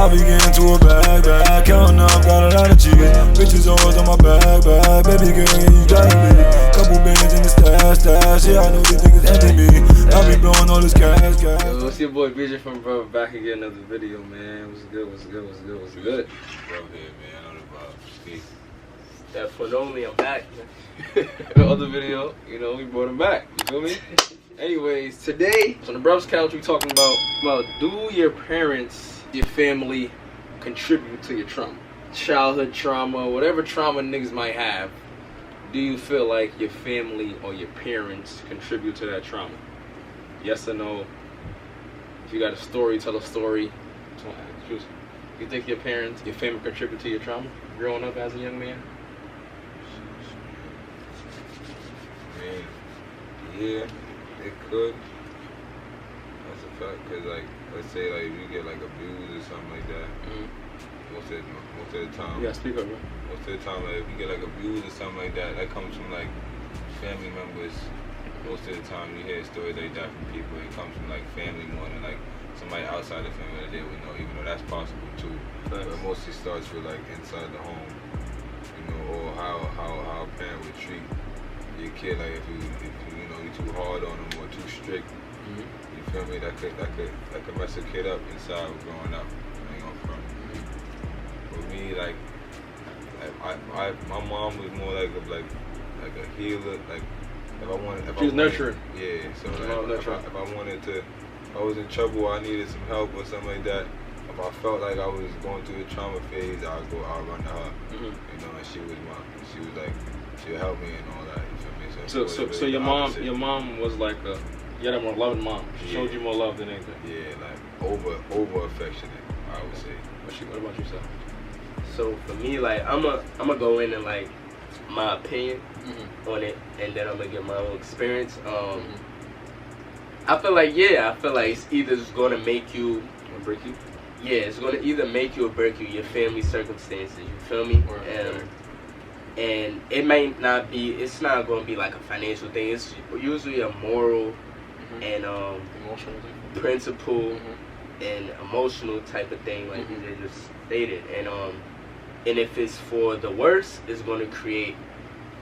I be getting to a bag, counting up, got a lot of cheese. Bitches always on my back, baby girl, you driving me. Couple bands in the stash, yeah, I know these niggas envy me. I be blowing all this cash. Yo, it's your boy Bjorn from Brother back again, another video, man. What's good? Bro, here, man. On the vibe. Ski. That one only, I'm back. The other video, you know, we brought him back. You feel me? Anyways, today on the Brubs Couch, we talking about do your parents, your family, contribute to your trauma, childhood trauma, whatever trauma niggas might have. Do you feel like your family or your parents contribute to that trauma? Yes or no? If you got a story, tell a story. You think your parents, your family contribute to your trauma growing up as a young man? Man, yeah, it could. That's a fact. Cause like, let's say like if you get like abused or something like that, most of the time. Yeah, speak up, bro. Most of the time, like if you get like abused or something like that, that comes from like family members. Most of the time, you hear stories like that from people. It comes from like family more than like somebody outside the family that they would know, even though that's possible too. But it mostly starts with like inside the home, you know, or how a parent would treat your kid. Like if you you know, you're too hard on them or too strict. You feel me? That could mess a kid up inside growing up. I ain't gonna front. For me, like my mom was more like a healer. Like if She was nurturing. Yeah. So like, if I wanted to, if I was in trouble, or I needed some help or something like that. If I felt like I was going through the trauma phase, I'll run to her. You know, and she was like, she would help me and all that. You feel me? So your mom was like you had a more loving mom. She showed you more love than anything. Yeah, like over affectionate, I would say. What about yourself? So for me, like I'ma go in and like my opinion on it, and then I'm gonna get my own experience. I feel like it's either gonna make you Or break you? Yeah, it's gonna either make you or break you, your family circumstances, you feel me? And it may not be, it's not gonna be like a financial thing, it's usually a moral and emotional thing. Principle and emotional type of thing, like you just stated. And if it's for the worse, it's gonna create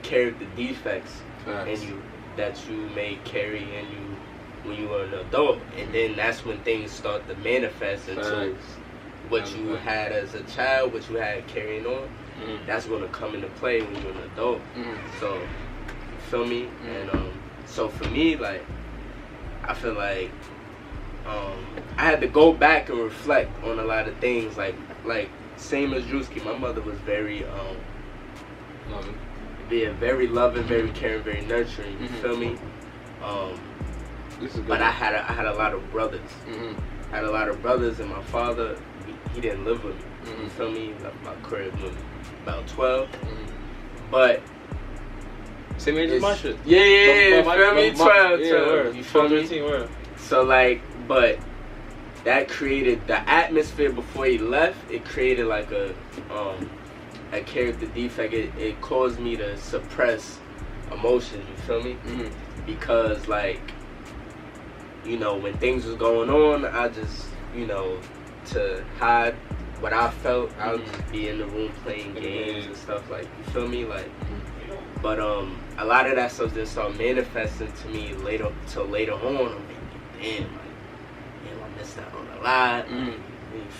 character defects in you that you may carry in you when you are an adult, and then that's when things start to manifest into what you had as a child, what you had carrying on. That's gonna come into play when you're an adult. So, you feel me? And so for me, like, I feel like I had to go back and reflect on a lot of things. Like same as Drewski, my mother was very Loving. Yeah, very loving, very caring, very nurturing. You feel me? But I had a lot of brothers. I had a lot of brothers, and my father, he didn't live with me. You feel me? He left my crib when about 12. But same age as my shit. Yeah, feel me? 12. You feel me? 13, so like, but that created the atmosphere before he left. It created like a character defect. It caused me to suppress emotions. You feel me? Because like, you know, when things was going on, I just, you know, to hide what I felt, I would just be in the room playing games and stuff, like, you feel me? Like, but a lot of that stuff just started manifesting to me later on. I'm like, damn, I missed out on a lot. You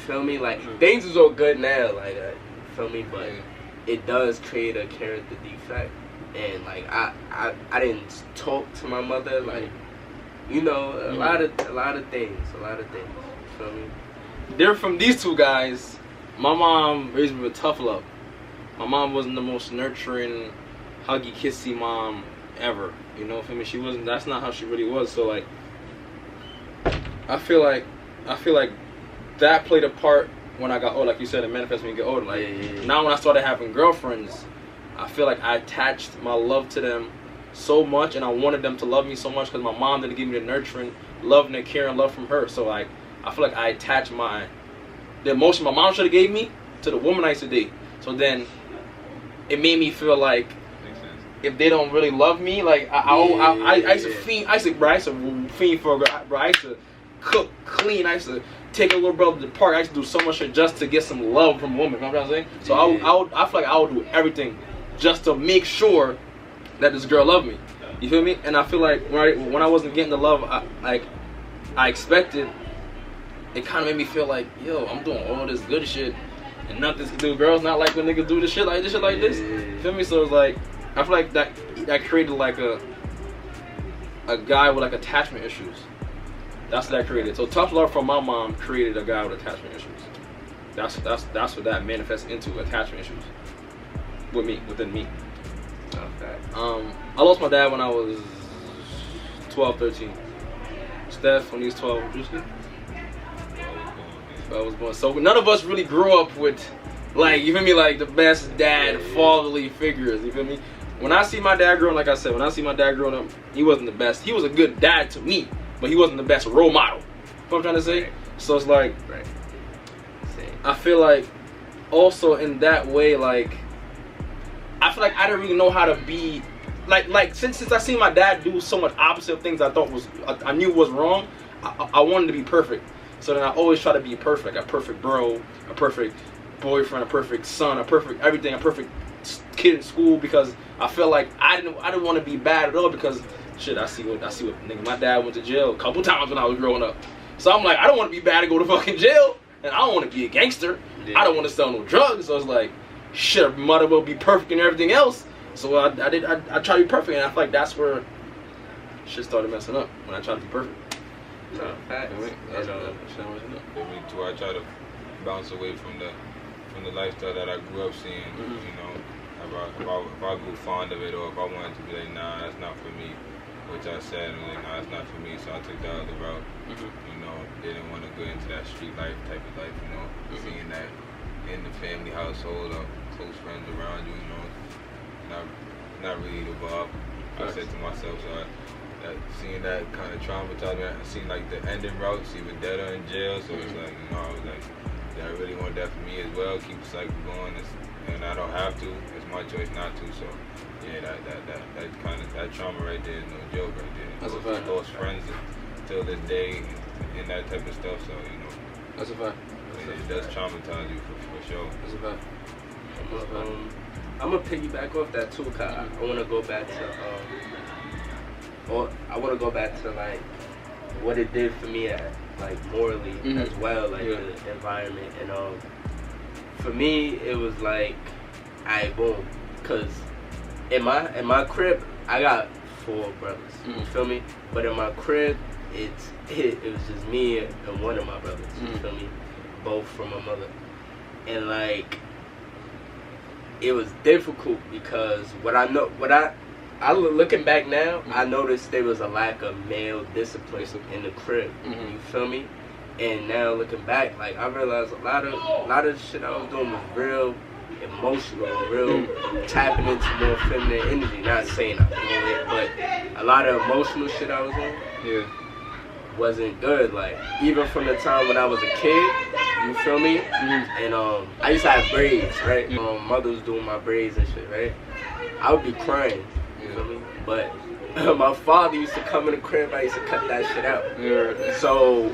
feel me? Like, things is all good now, like, you feel me? But it does create a character defect. And like, I didn't talk to my mother, like, you know, a lot of things, you feel me? Different from these two guys, my mom raised me with tough love. My mom wasn't the most nurturing, huggy, kissy mom ever. You know, feel me? She wasn't. That's not how she really was. So like, I feel like that played a part when I got old. Like you said, it manifests when you get older. Like now, when I started having girlfriends, I feel like I attached my love to them so much, and I wanted them to love me so much because my mom didn't give me the nurturing love and the caring love from her. So like, I feel like I attached the emotion my mom should have gave me to the woman I used to date. So then it made me feel like if they don't really love me, like I used to fiend. I used to fiend for a girl. Bro, I used to cook, clean. I used to take a little brother to the park. I used to do so much shit just to get some love from a woman. You know what I'm saying? So I feel like I would do everything just to make sure that this girl loved me. You feel me? And I feel like when I wasn't getting the love I expected, it kind of made me feel like, yo, I'm doing all this good shit and nothing's to do. Girls not like when niggas do this shit like this. You feel me? So it's like, I feel like that created like a guy with like attachment issues. That's what that created. So tough love from my mom created a guy with attachment issues. That's what that manifests into, attachment issues. Within me. Okay. I lost my dad when I was 12, 13. Steph when he was 12. Drewski? I was born. So none of us really grew up with, like, you feel me, like the best dad, fatherly figures. You feel me? When I see my dad growing, like I said, when I see my dad growing up, he wasn't the best. He was a good dad to me, but he wasn't the best role model. You know what I'm trying to say? Right. So it's like, Right. Same. I feel like also in that way, like, I feel like I didn't really know how to be, like since I seen my dad do so much opposite of things I thought I knew was wrong. I wanted to be perfect. So then I always try to be perfect, a perfect bro, a perfect boyfriend, a perfect son, a perfect everything, a perfect kid in school, because I felt like I didn't want to be bad at all, because shit, I see what nigga, my dad went to jail a couple times when I was growing up. So I'm like, I don't want to be bad and go to fucking jail, and I don't want to be a gangster. Yeah. I don't want to sell no drugs. So it's like, shit, I might as well be perfect in everything else. So I try to be perfect, and I feel like that's where shit started messing up, when I tried to be perfect. No, facts. That's And, For me too, I try to bounce away from the lifestyle that I grew up seeing. You know, if I grew fond of it, or if I wanted to be like, nah, that's not for me, which I said, I'm like, nah, that's not for me. So I took the other route. You know, didn't want to go into that street life type of life. You know, seeing that in the family household or close friends around you. You know, not really the vibe. I said to myself, so seeing that kind of traumatized me. I seen like the ending route, see with Detta in jail, so it's like, you know, I was like, yeah, I really want that for me as well, keep the cycle going, and I don't have to, it's my choice not to, so yeah, that kind of, that trauma right there is no joke right there. That's a fact. Lost friends till this day, and that type of stuff, so, you know. That's a fact. It does traumatize you for sure. That's a fact. I'm gonna piggyback off that too, cause I want to go back to like what it did for me at like morally as well, like the environment, and for me it was like, alright, boom, cause in my crib I got 4 brothers, you feel me? But in my crib it was just me and one of my brothers, you feel me? Both from my mother, and like it was difficult because looking back now, I noticed there was a lack of male discipline in the crib. You feel me? And now looking back, like I realized a lot of the shit I was doing was real emotional, real tapping into more feminine energy. Not saying I'm doing it, but a lot of emotional shit I was doing wasn't good. Like even from the time when I was a kid, you feel me? And I used to have braids, right? Mother was doing my braids and shit, right? I would be crying, you feel me? But my father used to come in the crib, I used to cut that shit out. So,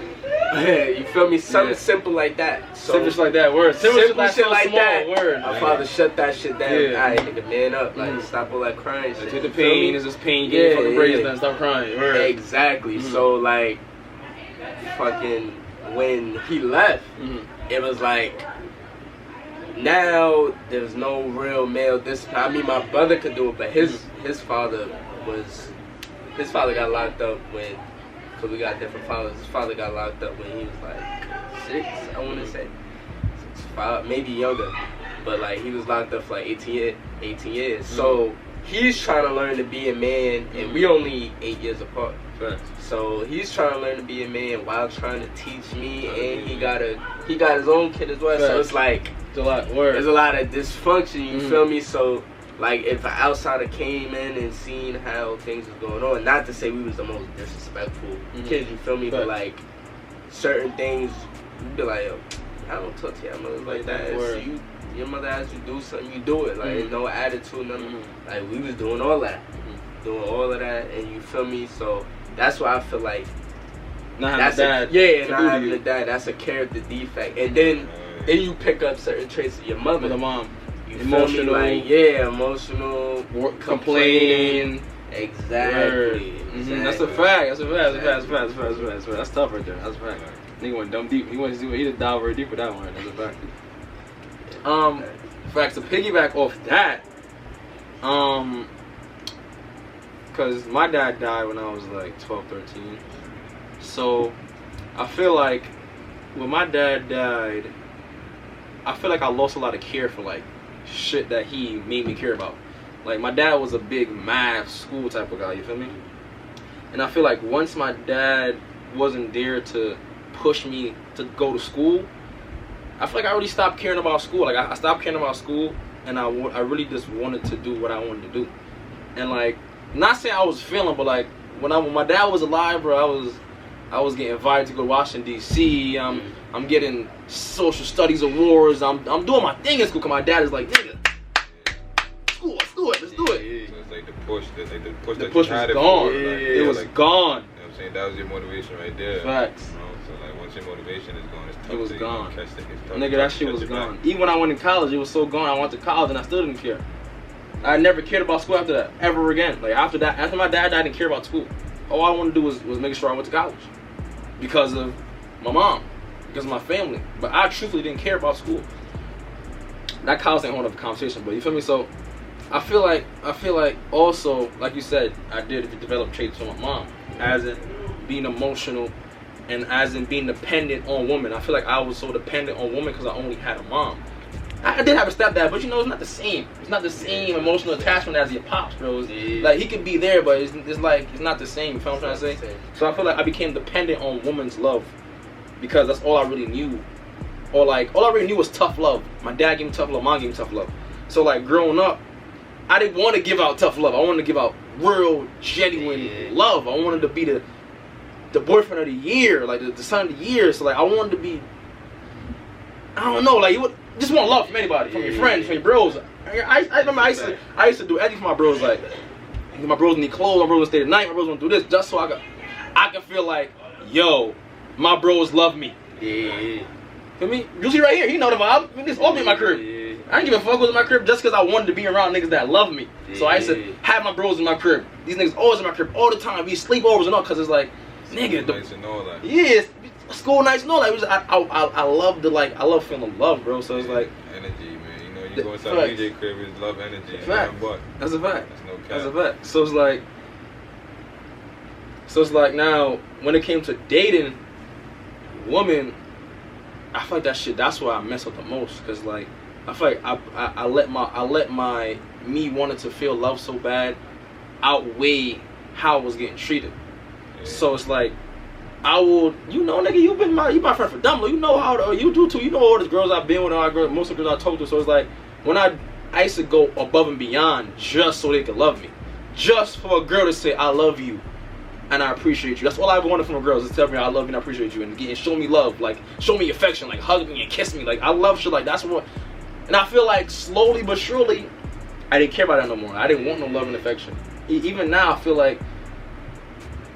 you feel me? Something simple like that. So, simple shit like that, word. Simple shit like small, that. Word. My father shut that shit down. Alright, nigga, man up. Like, stop all that crying shit. Take the pain, is this pain, get it from the braids, then stop crying. Word. Exactly. So, like, fucking, when he left, it was like, now there's no real male discipline. I mean, my brother could do it, but his father got locked up when, because we got different fathers. His father got locked up when he was like 6, I want to say 6, 5, maybe younger, but like he was locked up for like 18 years. So he's trying to learn to be a man, and we only 8 years apart. So he's trying to learn to be a man while trying to teach me, and he got his own kid as well. So it's like there's a lot of dysfunction. You feel me? So like if an outsider came in and seen how things was going on, not to say we was the most disrespectful kids, you feel me? But like certain things, you'd be like, yo, I don't talk to your mother like that. So your mother asks you to do something, you do it. Like no attitude, nothing. Like we was doing all that, and you feel me? So that's why I feel like Not that's having a dad. yeah, to not do to having you. a dad. That's a character defect. And then you pick up certain traits of your mother. With a mom. You Emotional. feel me? Like, yeah, emotional. Complaining. Exactly. Mm-hmm. That's a fact. That's a fact. That's tough right there. That's a fact. Nigga went dumb deep. He just dive very deep with that one. That's a fact. Facts. To piggyback off that, because my dad died when I was like 12, 13. So I feel like when my dad died, I feel like I lost a lot of care for like shit that he made me care about. Like, my dad was a big math school type of guy, you feel me? And I feel like once my dad wasn't there to push me to go to school, I feel like I already stopped caring about school. Like, I stopped caring about school, and I really just wanted to do what I wanted to do. And like, not saying I was feeling, but like when my dad was alive, bro, I was getting invited to go to Washington D.C. I'm getting social studies awards. I'm doing my thing in school. Cause my dad is like, nigga, school, let's do it. So it's like the push The push was gone. It was like, gone. You know what I'm saying? That was your motivation right there. Facts. You know? So like once your motivation is gone, it's tough. It was to gone. Catch that, it's tough Nigga, to that shit catch was it gone. back. Even when I went in college, it was so gone. I went to college and I still didn't care. I never cared about school after that, ever again. Like, after my dad died, I didn't care about school. All I wanted to do was making sure I went to college. Because of my mom. Because of my family. But I truthfully didn't care about school. That college ain't hold up the conversation, but you feel me? So I feel like also, like you said, I did develop traits from my mom. As in being emotional and as in being dependent on women. I feel like I was so dependent on women because I only had a mom. I did have a stepdad, but you know, it's not the same. It's not the same emotional attachment as your pops, bro. Like, he could be there, but it's like, it's not the same. You feel what I'm trying to say? So I feel like I became dependent on woman's love because that's all I really knew. Or like, all I really knew was tough love. My dad gave me tough love, mom gave me tough love. So like, growing up, I didn't want to give out tough love. I wanted to give out real, genuine love. I wanted to be the boyfriend of the year, like the son of the year. So like, I wanted to be, I don't know, like, you just want love from anybody, from your friends, from your bros. I remember I used to do anything for my bros. Like, my bros need clothes, my bros want to stay the night, my bros want to do this, just so I can feel like, yo, my bros love me. Yeah. Feel me? You see right here, you know the vibe. This all be in my crib. I didn't give a fuck with my crib just because I wanted to be around niggas that love me. So I used to have my bros in my crib. These niggas always in my crib all the time. We sleepovers and all, because it's like, nigga, yes, school nights and all that. I love feeling love, bro. So it's like energy, man. You know, you go inside a DJ crib, it's love energy. Fact. That's a fact. That's no cap. That's a fact. So it's like now when it came to dating women, I feel like that shit. That's where I mess up the most, cause like I feel like I let my me wanting to feel love so bad outweigh how I was getting treated. Yeah. So it's like, I will, you know, nigga, you my friend for dumb. You know how you do too. You know all the girls I've been with, most of the girls I talked to. So it's like, when I used to go above and beyond just so they could love me, just for a girl to say I love you and I appreciate you. That's all I ever wanted from a girl, is to tell me I love you and I appreciate you, and show me love, like show me affection, like hug me and kiss me. Like, I love shit like that's what. And I feel like slowly but surely, I didn't care about that no more. I didn't want no love and affection. Even now, I feel like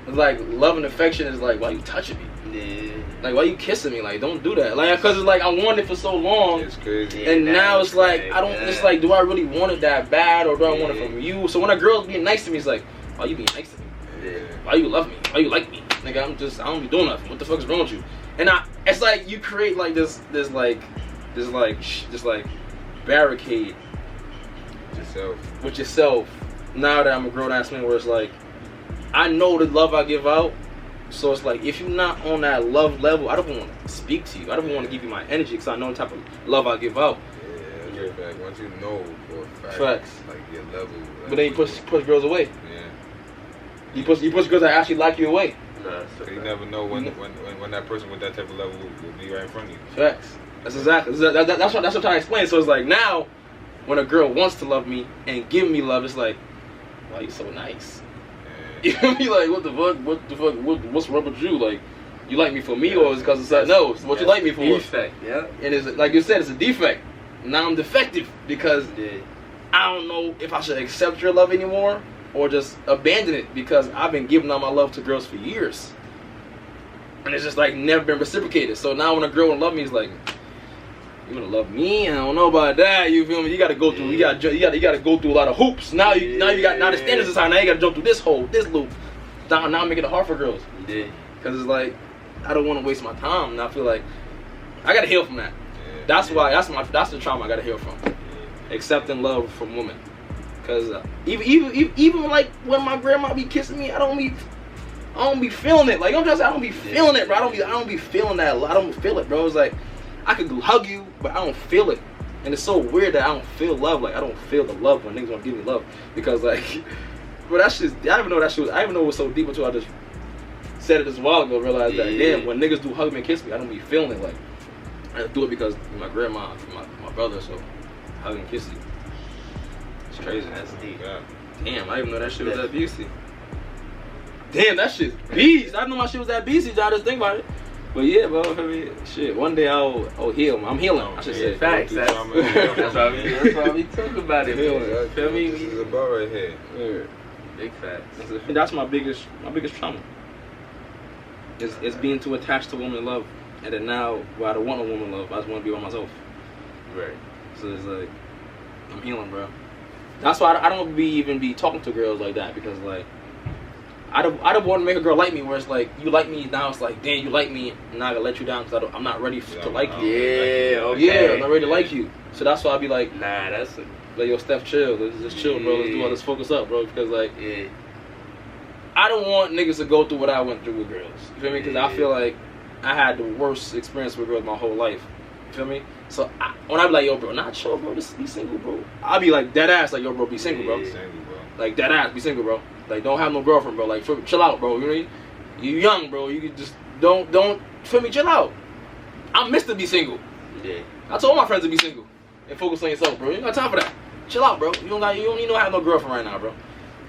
love and affection is like, why you touching me? Yeah. Like, why you kissing me? Like, don't do that. Like, cause it's like I wanted it for so long. It's crazy. And now it's like I don't. It's like, do I really want it that bad, or do I want it from you? So when a girl's being nice to me, it's like, why you being nice to me? Yeah. Why you love me? Why you like me? Nigga, I don't be doing nothing. What the fuck is wrong with you? And it's like you create like this barricade with yourself. Now that I'm a grown ass man, where it's like, I know the love I give out, so it's like, if you're not on that love level, I don't want to speak to you. I don't want to give you my energy, because I know the type of love I give out. Yeah, that's a fact. Once you know for a fact, facts, like your level. But then you push girls away. Yeah. You push girls that actually like you away. Nah, so you never know when that person with that type of level will be right in front of you. Facts. That's exactly. That's what I'm trying to explain. So it's like, now, when a girl wants to love me and give me love, it's like, why you so nice? You feel me? Like, what the fuck? What's wrong with you? Like, you like me for me, or is it because it's like, no, it's what you like me for? Defect, yeah. And it's like you said, it's a defect. Now I'm defective because I don't know if I should accept your love anymore or just abandon it, because I've been giving all my love to girls for years. And it's just like never been reciprocated. So now when a girl wanna love me, it's like, you wanna love me? I don't know about that. You feel me? You gotta go through. You gotta go through a lot of hoops. Now the standards is high. Now you gotta jump through this hole, this loop. Now I'm making it hard for girls. Yeah. Cause it's like I don't want to waste my time. And I feel like I gotta heal from that. That's why that's the trauma I gotta heal from. Accepting love from women. Cause even like when my grandma be kissing me, I don't be feeling it. Like I'm just I don't be feeling it, bro. I don't be feeling that. I don't feel it, bro. It's like I could hug you, but I don't feel it. And it's so weird that I don't feel love. Like I don't feel the love when niggas want to give me love. Because like, but that's just I didn't even know that shit. I didn't even know it was so deep until I just said it just a while ago. Realized that damn, when niggas do hug me and kiss me, I don't be feeling it. Like I do it because my grandma, my brother, so hug and kiss you. It's crazy. That's deep. Damn, I didn't even know that shit was that beastie. Damn, that shit's beast. I didn't know my shit was that beastie. I just think about it. But yeah, bro, I mean, shit. One day I'll heal. I'm healing. I should say. Facts. That's why we talk about it. Healing. Feel me? This is about right here. Yeah. Big facts. That's my biggest trauma. It's being too attached to woman love, and then now, I don't want a woman love. I just want to be by myself. Right. So it's like I'm healing, bro. That's why I don't even be talking to girls like that because like. I don't want to make a girl like me where it's like, you like me, now it's like, damn, you like me, and now I gotta let you down because I'm not ready to like you. Yeah, okay. Yeah, I'm not ready to like you. So that's why I be like, nah, that's like, yo, Steph, chill. Let's just chill, bro. Let's do all this, focus up, bro. Because, like, I don't want niggas to go through what I went through with girls. You feel me? Because I feel like I had the worst experience with girls my whole life. You feel me? So when I be like, yo, bro, not chill, bro, just be single, bro. I'll be like, dead ass, like, yo, bro, be single, bro. Like, dead ass, be single, bro. Like, don't have no girlfriend, bro. Like, chill out, bro. You know what I mean? You young, bro. You can just don't feel me. Chill out. I'm Mr. Be single. Yeah. I told my friends to be single and focus on yourself, bro. You ain't got time for that. Chill out, bro. You don't need to have no girlfriend right now, bro.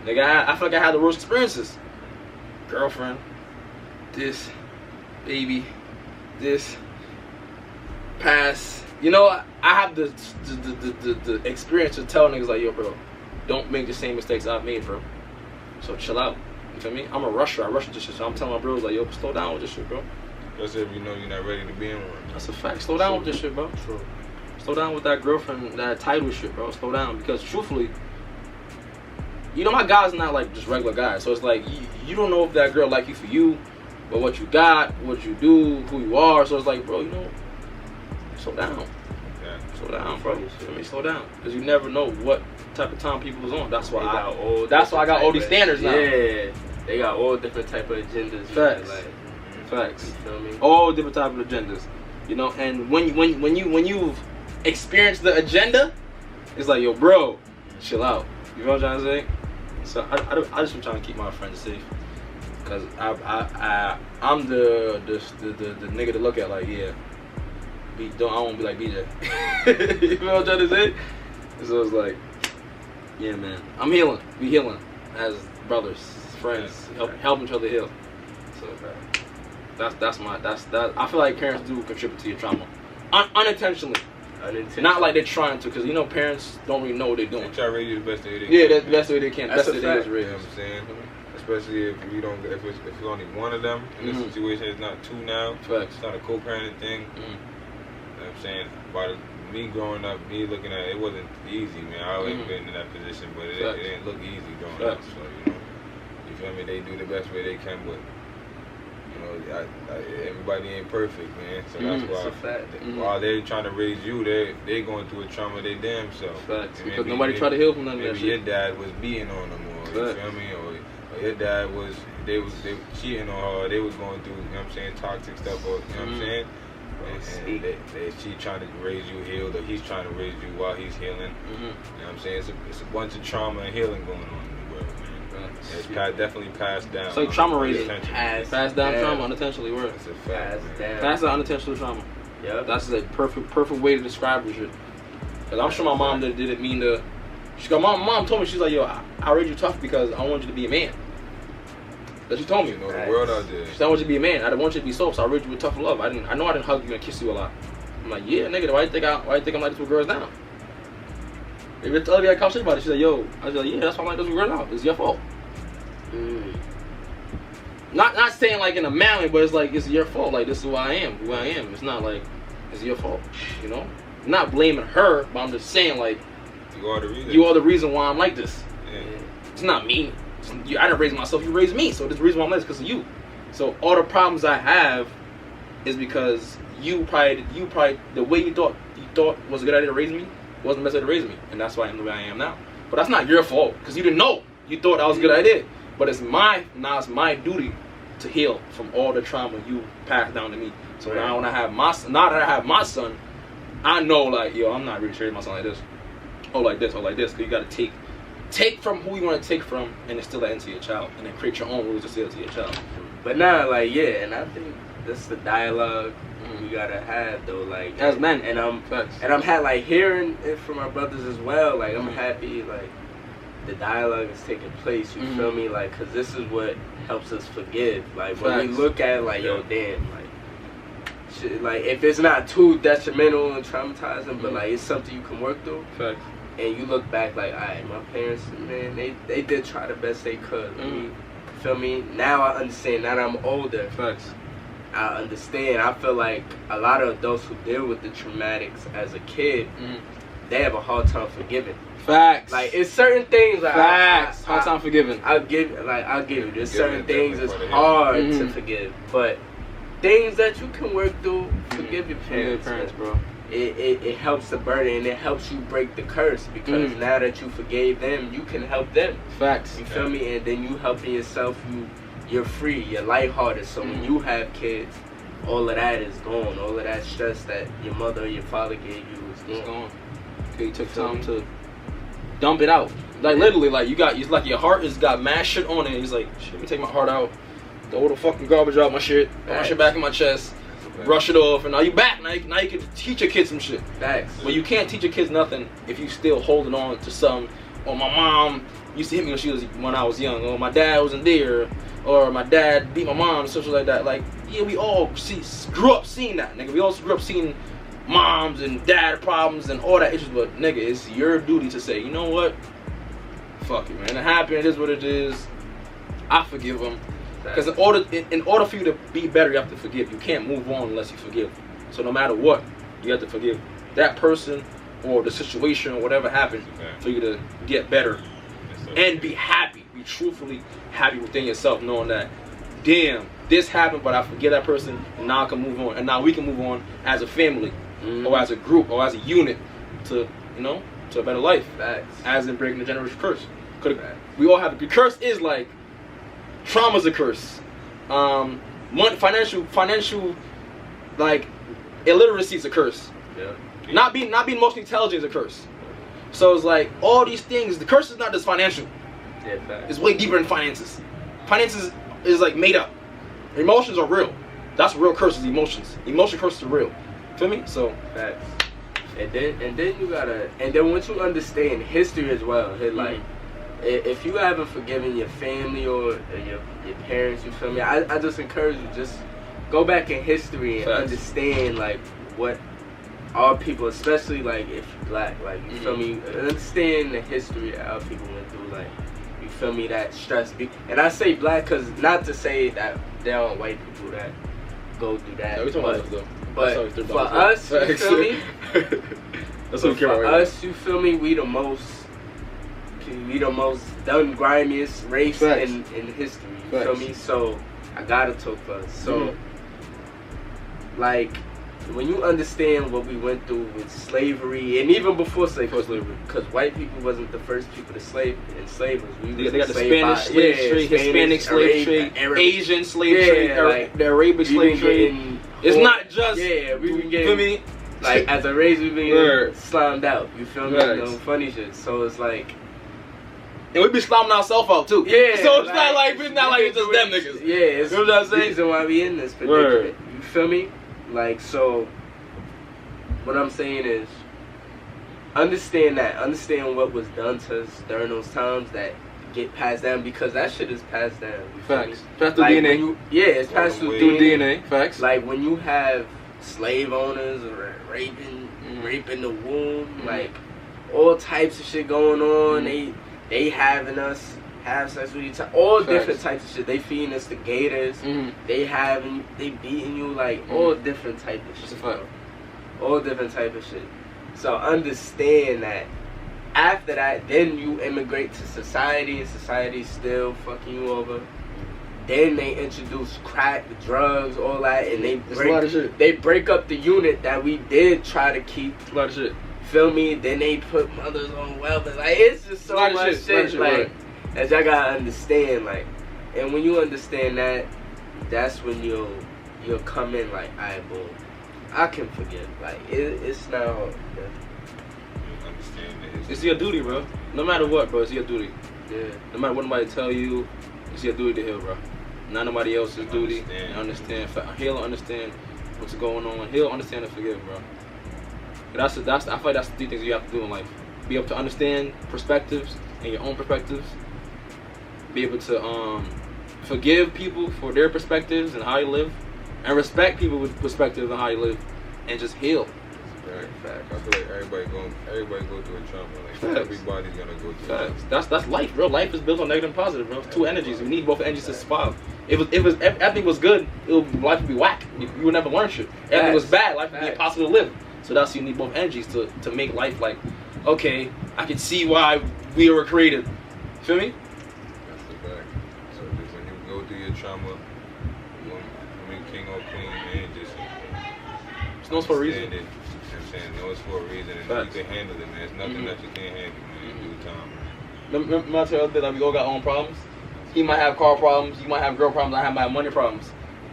Nigga, I feel like I had the worst experiences. Girlfriend, this, baby, this, pass. You know, I have the experience to tell niggas like, yo, bro, don't make the same mistakes I've made, bro. So chill out. You feel me? I'm a rusher. I rush into shit. So I'm telling my bros like, yo, slow down with this shit, bro. That's if you know you're not ready to be in one. That's a fact. Slow down with this shit, bro. True. Slow down with that girlfriend, that title shit, bro. Slow down. Because truthfully, you know, my guy's not like just regular guys. So it's like, you don't know if that girl like you for you, but what you got, what you do, who you are. So it's like, bro, you know, slow down. Yeah. Slow down, bro. You feel me? Slow down. Because you never know what type of time people is on. That's why I got all these standards now. Yeah. They got all different type of agendas. Facts. Like, facts. You feel me? All different type of agendas. You know, and when you've experienced the agenda, it's like, yo, bro, chill out. You know what I'm trying to say? So I just been trying to keep my friends safe. Cause I'm the nigga to look at like, yeah, I won't be like BJ. You know what I'm trying to say? So it's like, yeah, man, I'm healing. We healing as brothers, friends, help each other heal. So that's I feel like parents do contribute to your trauma, unintentionally. Not like they're trying to, because you know parents don't really know what they're doing. They try to raise you the best way they can. Yeah, that's the best way they can. That's best way they can. You know what I'm saying? Especially if it's only one of them in this situation, it's not two now. Facts. It's not a co-parenting thing. You know what I'm saying? By me growing up, me looking at it wasn't easy, man. I always been in that position, but it didn't look easy growing up. So, you know, you feel me? They do the best way they can, but you know, everybody ain't perfect, man. So that's why while they're trying to raise you, they're going through a trauma they damn self. Facts. Because nobody tried to heal from none of that shit. Maybe your dad was beating on them, or you feel me, or your dad was they cheating on her, they was going through, you know what I'm saying, toxic stuff, or you know what I'm saying. And she trying to raise you healed, or he's trying to raise you while he's healing. You know what I'm saying? It's a bunch of trauma and healing going on in the world, man. It's definitely passed down. It's like trauma raising. Passed down trauma unintentionally works. That's a fact. That's an unintentional trauma. Yep. That's a perfect way to describe the shit. Cause I'm sure my mom didn't mean to. Mom told me, she's like, yo, I raised you tough because I want you to be a man. That she told me. You know the world out there. She said, I want you to be a man. I didn't want you to be soft, so I raised you with tough love. I know I didn't hug you and kiss you a lot. I'm like, yeah, nigga, why you think I'm like this with girls now? If you tell me I conversation about it, she's like, yo, I was like, yeah, that's why I'm like this with girls now. It's your fault. not saying like in a manly, but it's like it's your fault. Like this is who I am. It's not like it's your fault. You know, I'm not blaming her, but I'm just saying like You are the reason. you are the reason why I'm like this. Yeah. It's not me. I didn't raise myself. You raised me. So this reason why I'm like this because of you. So all the problems I have is because you probably the way you thought was a good idea to raise me wasn't the best way to raise me, and that's why I am the way I am now. But that's not your fault because you didn't know. You thought that was a good idea. But it's my duty to heal from all the trauma you passed down to me. So now when I have now that I have my son, I know like yo, I'm not really treating my son like this, or like this, or like this. Cause you gotta take from who you want to take from, and instill that into your child, and then create your own rules to instill to your child. But now, like and I think that's the dialogue we gotta have though, like as men. And I'm like hearing it from my brothers as well. Like I'm happy like the dialogue is taking place. You feel me? Like, cause this is what helps us forgive. Like when we look at it, like yo, damn, like shit, like if it's not too detrimental and traumatizing, but like it's something you can work through. Facts. And you look back like, alright, my parents, man, they did try the best they could. You feel me? Now I understand. Now that I'm older. Facts. I understand. I feel like a lot of adults who deal with the traumatics as a kid, they have a hard time forgiving. Facts. Like it's certain things. Like, facts. Hard time forgiving. I'll give you. There's certain things it's hard to forgive, but things that you can work through, forgive your parents, bro. It helps the burden and it helps you break the curse because now that you forgave them, you can help them. Facts. You feel me? And then you helping yourself. You're free. You're lighthearted. So when you have kids, all of that is gone. All of that stress that your mother or your father gave you is gone. Okay, you took time to dump it out. Like literally, like it's like your heart has got mad shit on it. He's like, shit, let me take my heart out, throw the fucking garbage out my shit, put my shit back in my chest, brush it off, and now you back. Now you can teach your kids some shit. Facts. But you can't teach your kids nothing if you still holding on to some. Or my mom used to hit me when I was young. Or my dad wasn't there. Or my dad beat my mom, and stuff like that. Like, yeah, we all grew up seeing that, nigga. We all grew up seeing moms and dad problems and all that issues. But nigga, it's your duty to say, you know what? Fuck it, man. It happened. It is what it is. I forgive them. Because in order for you to be better, you have to forgive. You can't move on unless you forgive. So no matter what, you have to forgive that person or the situation or whatever happened for you to get better and be happy. Be truthfully happy within yourself, knowing that, damn, this happened, but I forget that person, and now I can move on, and now we can move on as a family, or as a group, or as a unit, to a better life. Facts. As in breaking the generational curse. We all have the curse is like trauma's a curse. Financial, like illiteracy is a curse. Yeah. Not being emotionally intelligent is a curse. So it's like all these things. The curse is not just financial. Yeah, facts. It's way deeper than finances. Finances is like made up. Emotions are real. That's real curses. Emotions. Emotion curses are real. Feel me? So facts. And then you gotta. And then once you understand history as well, like if you haven't forgiven your family or your parents, you feel me? I just encourage you just go back in history and understand like what all people, especially like if you're black, like you feel me, understand the history of how people went through, like you feel me, that stress. And I say black because not to say that there aren't white people that go through that, but for us, you feel me? That's what for us, you feel me? We the most done grimiest race in history. You feel me? So I gotta talk for us. So like when you understand what we went through with slavery, and even before slavery, because white people wasn't the first people to enslave us. They got the Spanish slave trade, Hispanic slave trade, Asian slave trade, the Arabic slave trade. It's not just we've been getting. Feel me? Like as a race, we've been getting slimed out. You feel me? No funny shit. So it's like. And we be slamming ourselves out too. Yeah. So it's not like it's just them niggas. Yeah, it's you know what I'm saying? The reason why we in this predicament. You feel me? Like, so what I'm saying is understand what was done to us during those times that get passed down, because that shit is passed down. Facts. Passed through DNA. It's passed through DNA. Facts. Like when you have slave owners or raping the womb, like all types of shit going on. They having us have sex with each other, all Facts. different types of shit. They feeding us the gators. They beating you, like all different type of That's a shit. fact. All different type of shit. So understand that. After that, then you immigrate to society, and society's still fucking you over. Then they introduce crack, drugs, all that, and It's a lot of shit. they break up the unit that we did try to keep. A lot of shit. Feel me? Then they put mothers on welfare. Like, it's just so Lot of much shit, shit. lot of shit, Like, right. that y'all gotta understand. Like, and when you understand that, that's when you'll come in like, alright, boom, I can forgive. Like, it's not hard. Understand that It's your duty, bro. No matter what, bro, it's your duty. Yeah. No matter what nobody tell you, it's your duty to heal, bro. Not nobody else's duty. Understand. He'll understand what's going on. He'll understand and forgive, bro. I feel like that's the three things you have to do in life. Be able to understand perspectives and your own perspectives. Be able to forgive people for their perspectives and how you live, and respect people with perspectives and how you live, and just heal. Right. I feel like everybody go through a trauma. Like Facts. everybody's gonna go through it. Facts. That's life, bro. Life is built on negative and positive, bro. Two energies. You need both energies to survive. If everything was good, life would be whack. You would never learn shit. If everything was bad, life would be impossible to live. So that's you need both energies to make life like, okay, I can see why we were created. Feel me? That's the fact. So just when you go through your trauma, king or queen, man, just It's no for a reason. understand it. You know what I'm saying? Know it's for a reason, and Facts. you can handle it, man. It's nothing that you can't handle, man. In due time, man. Remember I tell you the other day that we all got our own problems? He might have car problems, you might have girl problems, I might have money problems.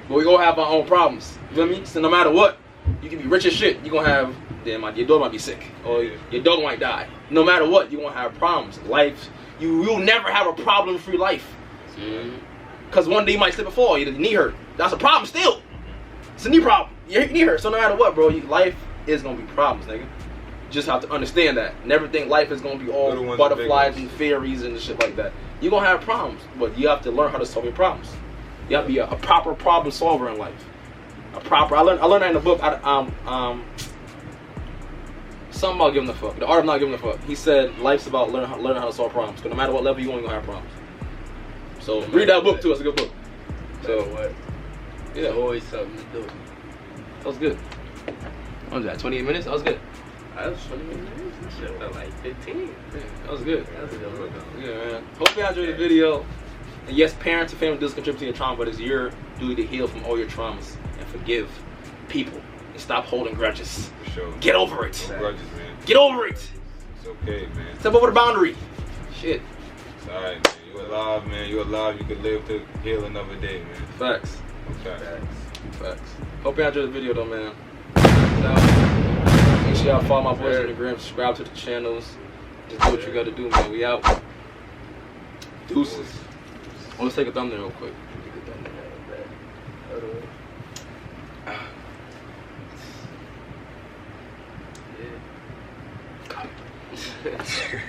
But we all have our own problems. You feel me? So no matter what, you can be rich as shit, you're gonna have, your dog might be sick, or your dog might die. No matter what, you're gonna have problems. Life, you'll never have a problem-free life. Because one day you might slip and fall, your knee hurt. That's a problem still. It's a knee problem. Your knee hurt. So no matter what, bro, life is gonna be problems, nigga. Just have to understand that. Never think life is gonna be all butterflies and fairies and shit like that. You're gonna have problems, but you have to learn how to solve your problems. You have to be a proper problem solver in life. I learned that in the book. Something about giving a fuck. The art of not giving a fuck. He said life's about learning how to solve problems. Because no matter what level you want, you're gonna have problems. So read that book too. It's a good book. So what? yeah, There's always something to do. that was good. What was that? 28 minutes. That was good. I was 20 minutes. This shit felt like 15. Yeah, that was good. That was a good one. Yeah, man. Hope you enjoyed the video. And yes, parents and family does contribute to your trauma, but it's your duty to heal from all your traumas and forgive people and stop holding grudges. For sure. Get over it. No grudges, man. Get over it. It's okay, man. Step over the boundary. Shit. It's alright, man. You alive, man. You alive. You can live to heal another day, man. Facts. Okay. Facts. Hope you enjoyed the video though, man. Now, make sure y'all follow my boys on the gram, subscribe to the channels. Just do what you gotta do, man. We out. Deuces. Let's take a thumbnail real quick. Yeah.